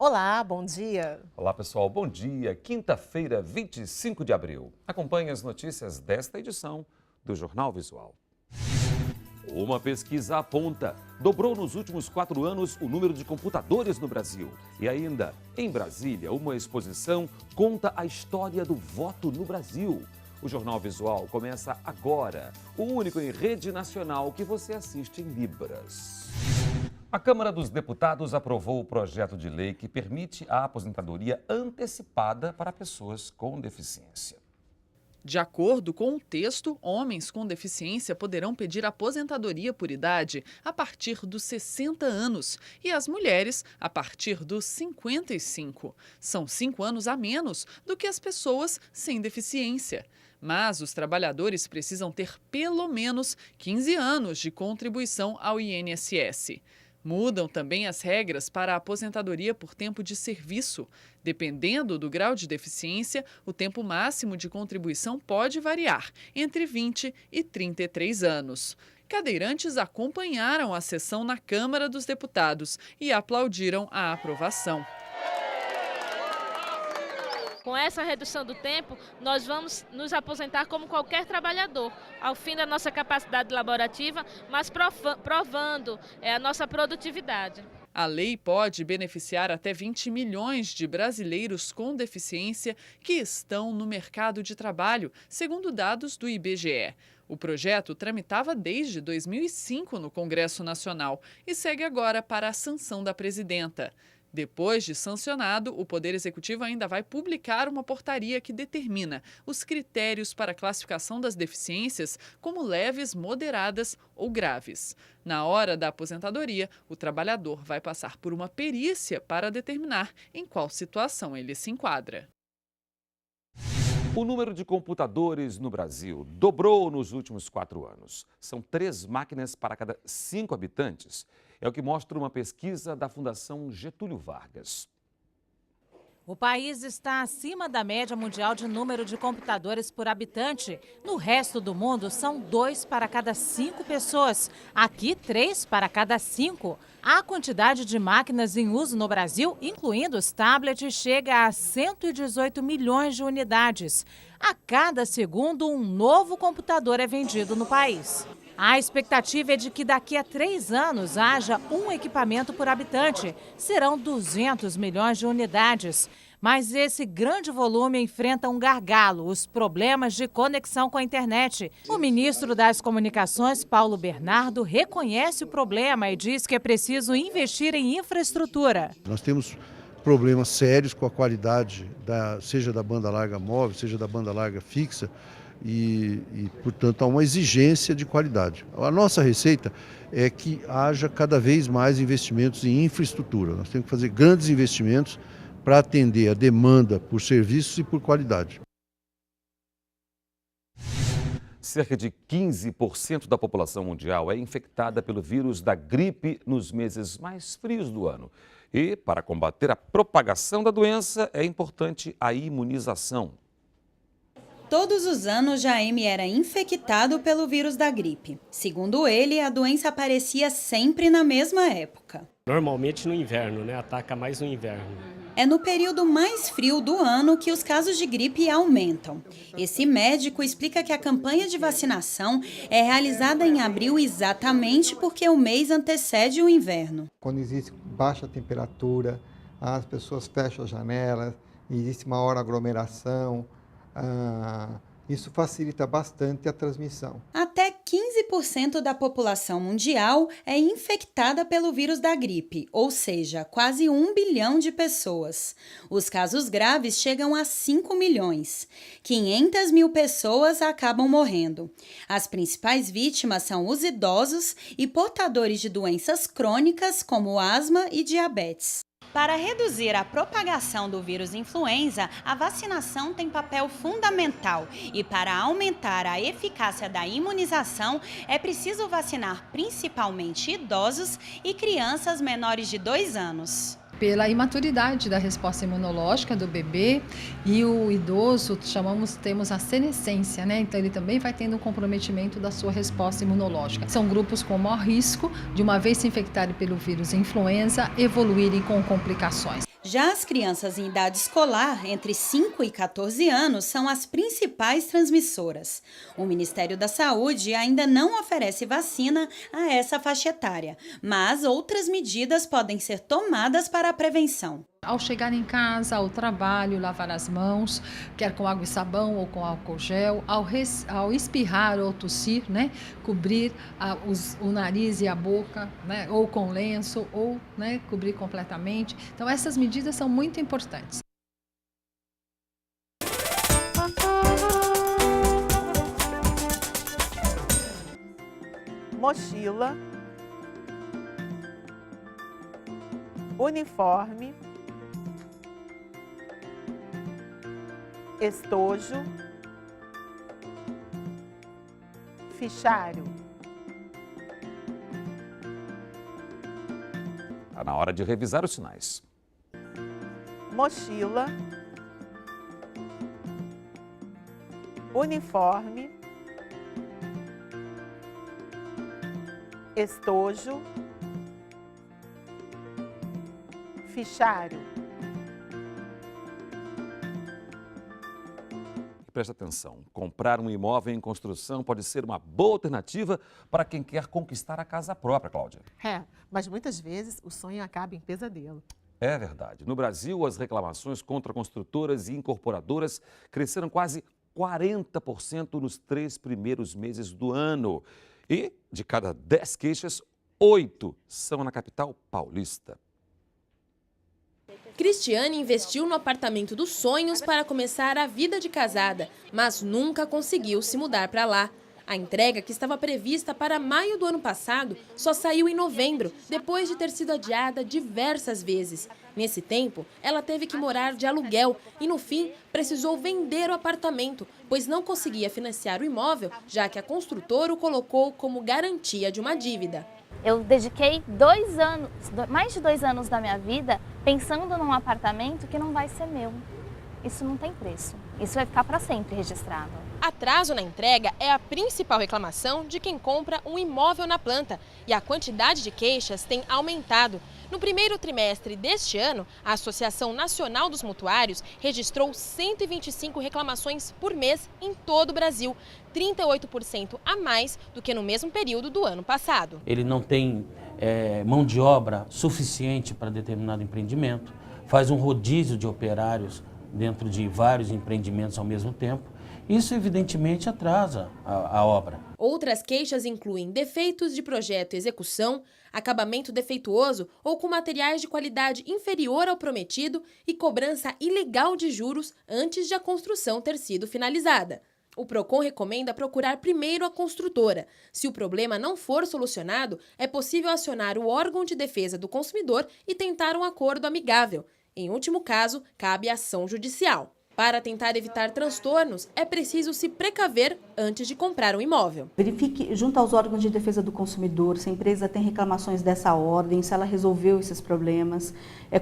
Olá, bom dia. Olá pessoal, bom dia. Quinta-feira, 25 de abril. Acompanhe as notícias desta edição do Jornal Visual. Uma pesquisa aponta, dobrou nos últimos 4 anos o número de computadores no Brasil. E ainda, em Brasília, uma exposição conta a história do voto no Brasil. O Jornal Visual começa agora, o único em rede nacional que você assiste em Libras. A Câmara dos Deputados aprovou o projeto de lei que permite a aposentadoria antecipada para pessoas com deficiência. De acordo com o texto, homens com deficiência poderão pedir aposentadoria por idade a partir dos 60 anos e as mulheres a partir dos 55. São 5 anos a menos do que as pessoas sem deficiência. Mas os trabalhadores precisam ter pelo menos 15 anos de contribuição ao INSS. Mudam também as regras para a aposentadoria por tempo de serviço. Dependendo do grau de deficiência, o tempo máximo de contribuição pode variar entre 20 e 33 anos. Cadeirantes acompanharam a sessão na Câmara dos Deputados e aplaudiram a aprovação. Com essa redução do tempo, nós vamos nos aposentar como qualquer trabalhador, ao fim da nossa capacidade laborativa, mas provando a nossa produtividade. A lei pode beneficiar até 20 milhões de brasileiros com deficiência que estão no mercado de trabalho, segundo dados do IBGE. O projeto tramitava desde 2005 no Congresso Nacional e segue agora para a sanção da presidenta. Depois de sancionado, o Poder Executivo ainda vai publicar uma portaria que determina os critérios para a classificação das deficiências como leves, moderadas ou graves. Na hora da aposentadoria, o trabalhador vai passar por uma perícia para determinar em qual situação ele se enquadra. O número de computadores no Brasil dobrou nos últimos 4 anos. São 3 máquinas para cada 5 habitantes. É o que mostra uma pesquisa da Fundação Getúlio Vargas. O país está acima da média mundial de número de computadores por habitante. No resto do mundo, são 2 para cada 5 pessoas. Aqui, 3 para cada 5. A quantidade de máquinas em uso no Brasil, incluindo os tablets, chega a 118 milhões de unidades. A cada segundo, um novo computador é vendido no país. A expectativa é de que daqui a 3 anos haja um equipamento por habitante. Serão 200 milhões de unidades. Mas esse grande volume enfrenta um gargalo, os problemas de conexão com a internet. O ministro das Comunicações, Paulo Bernardo, reconhece o problema e diz que é preciso investir em infraestrutura. Nós temos problemas sérios com a qualidade, seja da banda larga móvel, seja da banda larga fixa, e, portanto, há uma exigência de qualidade. A nossa receita é que haja cada vez mais investimentos em infraestrutura. Nós temos que fazer grandes investimentos para atender a demanda por serviços e por qualidade. Cerca de 15% da população mundial é infectada pelo vírus da gripe nos meses mais frios do ano. E, para combater a propagação da doença, é importante a imunização. Todos os anos, Jaime era infectado pelo vírus da gripe. Segundo ele, a doença aparecia sempre na mesma época. Normalmente no inverno, né? Ataca mais no inverno. É no período mais frio do ano que os casos de gripe aumentam. Esse médico explica que a campanha de vacinação é realizada em abril exatamente porque o mês antecede o inverno. Quando existe baixa temperatura, as pessoas fecham as janelas, existe maior aglomeração. Isso facilita bastante a transmissão. Até 15% da população mundial é infectada pelo vírus da gripe, ou seja, quase 1 bilhão de pessoas. Os casos graves chegam a 5 milhões. 500 mil pessoas acabam morrendo. As principais vítimas são os idosos e portadores de doenças crônicas como asma e diabetes. Para reduzir a propagação do vírus influenza, a vacinação tem papel fundamental e para aumentar a eficácia da imunização é preciso vacinar principalmente idosos e crianças menores de 2 anos. Pela imaturidade da resposta imunológica do bebê e o idoso, temos a senescência, né? Então ele também vai tendo um comprometimento da sua resposta imunológica. São grupos com maior risco de, uma vez se infectarem pelo vírus influenza, evoluírem com complicações. Já as crianças em idade escolar, entre 5 e 14 anos, são as principais transmissoras. O Ministério da Saúde ainda não oferece vacina a essa faixa etária, mas outras medidas podem ser tomadas para a prevenção. Ao chegar em casa, ao trabalho, lavar as mãos, quer com água e sabão ou com álcool gel, ao espirrar ou tossir, né, cobrir o nariz e a boca, né, ou com lenço, ou, né, cobrir completamente. Então, essas medidas são muito importantes. Mochila, uniforme, estojo, fichário. Está na hora de revisar os sinais. Mochila, uniforme, estojo, fichário. Presta atenção, comprar um imóvel em construção pode ser uma boa alternativa para quem quer conquistar a casa própria, Cláudia. Mas muitas vezes o sonho acaba em pesadelo. É verdade. No Brasil, as reclamações contra construtoras e incorporadoras cresceram quase 40% nos 3 primeiros meses do ano. E, de cada 10 queixas, 8 são na capital paulista. Cristiane investiu no apartamento dos sonhos para começar a vida de casada, mas nunca conseguiu se mudar para lá. A entrega, que estava prevista para maio do ano passado, só saiu em novembro, depois de ter sido adiada diversas vezes. Nesse tempo, ela teve que morar de aluguel e, no fim, precisou vender o apartamento, pois não conseguia financiar o imóvel, já que a construtora o colocou como garantia de uma dívida. Eu dediquei mais de 2 anos da minha vida pensando num apartamento que não vai ser meu. Isso não tem preço. Isso vai ficar para sempre registrado. Atraso na entrega é a principal reclamação de quem compra um imóvel na planta. E a quantidade de queixas tem aumentado. No primeiro trimestre deste ano, a Associação Nacional dos Mutuários registrou 125 reclamações por mês em todo o Brasil, 38% a mais do que no mesmo período do ano passado. Ele não tem mão de obra suficiente para determinado empreendimento, faz um rodízio de operários dentro de vários empreendimentos ao mesmo tempo. Isso, evidentemente, atrasa a obra. Outras queixas incluem defeitos de projeto e execução, acabamento defeituoso ou com materiais de qualidade inferior ao prometido e cobrança ilegal de juros antes de a construção ter sido finalizada. O PROCON recomenda procurar primeiro a construtora. Se o problema não for solucionado, é possível acionar o órgão de defesa do consumidor e tentar um acordo amigável. Em último caso, cabe ação judicial. Para tentar evitar transtornos, é preciso se precaver antes de comprar um imóvel. Verifique junto aos órgãos de defesa do consumidor se a empresa tem reclamações dessa ordem, se ela resolveu esses problemas.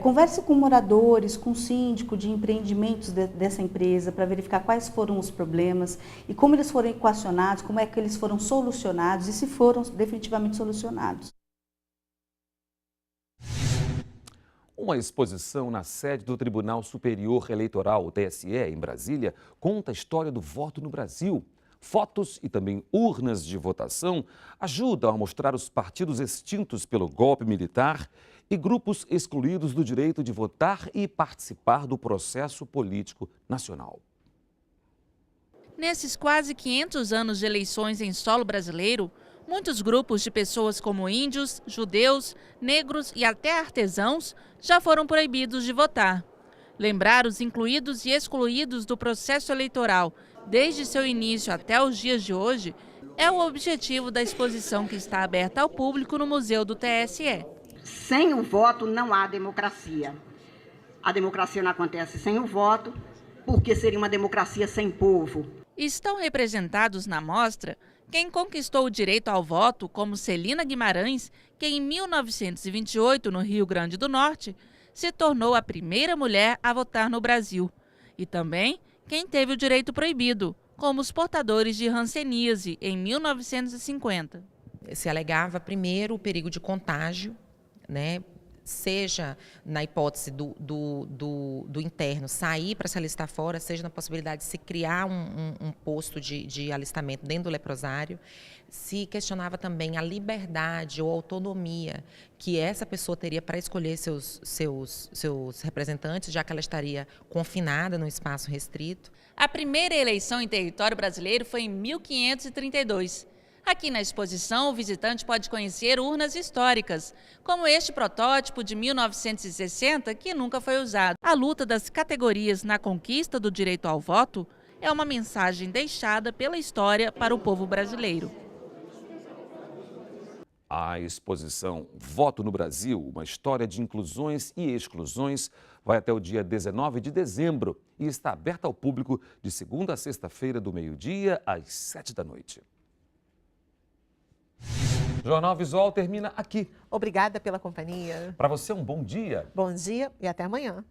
Converse com moradores, com o síndico de empreendimentos dessa empresa para verificar quais foram os problemas e como eles foram equacionados, como é que eles foram solucionados e se foram definitivamente solucionados. Uma exposição na sede do Tribunal Superior Eleitoral, o TSE, em Brasília, conta a história do voto no Brasil. Fotos e também urnas de votação ajudam a mostrar os partidos extintos pelo golpe militar e grupos excluídos do direito de votar e participar do processo político nacional. Nesses quase 500 anos de eleições em solo brasileiro, muitos grupos de pessoas como índios, judeus, negros e até artesãos já foram proibidos de votar. Lembrar os incluídos e excluídos do processo eleitoral desde seu início até os dias de hoje é o objetivo da exposição que está aberta ao público no Museu do TSE. Sem o voto não há democracia. A democracia não acontece sem o voto, porque seria uma democracia sem povo. Estão representados na mostra quem conquistou o direito ao voto, como Celina Guimarães, que em 1928, no Rio Grande do Norte, se tornou a primeira mulher a votar no Brasil. E também quem teve o direito proibido, como os portadores de hanseníase, em 1950. Se alegava primeiro o perigo de contágio, né? seja na hipótese do interno sair para se alistar fora, seja na possibilidade de se criar um posto de alistamento dentro do leprosário. Se questionava também a liberdade ou autonomia que essa pessoa teria para escolher seus representantes, já que ela estaria confinada num espaço restrito. A primeira eleição em território brasileiro foi em 1532. Aqui na exposição, o visitante pode conhecer urnas históricas, como este protótipo de 1960, que nunca foi usado. A luta das categorias na conquista do direito ao voto é uma mensagem deixada pela história para o povo brasileiro. A exposição Voto no Brasil, uma história de inclusões e exclusões, vai até o dia 19 de dezembro e está aberta ao público de segunda a sexta-feira, do meio-dia às 7 da noite. Jornal Visual termina aqui. Obrigada pela companhia. Para você, um bom dia. Bom dia e até amanhã.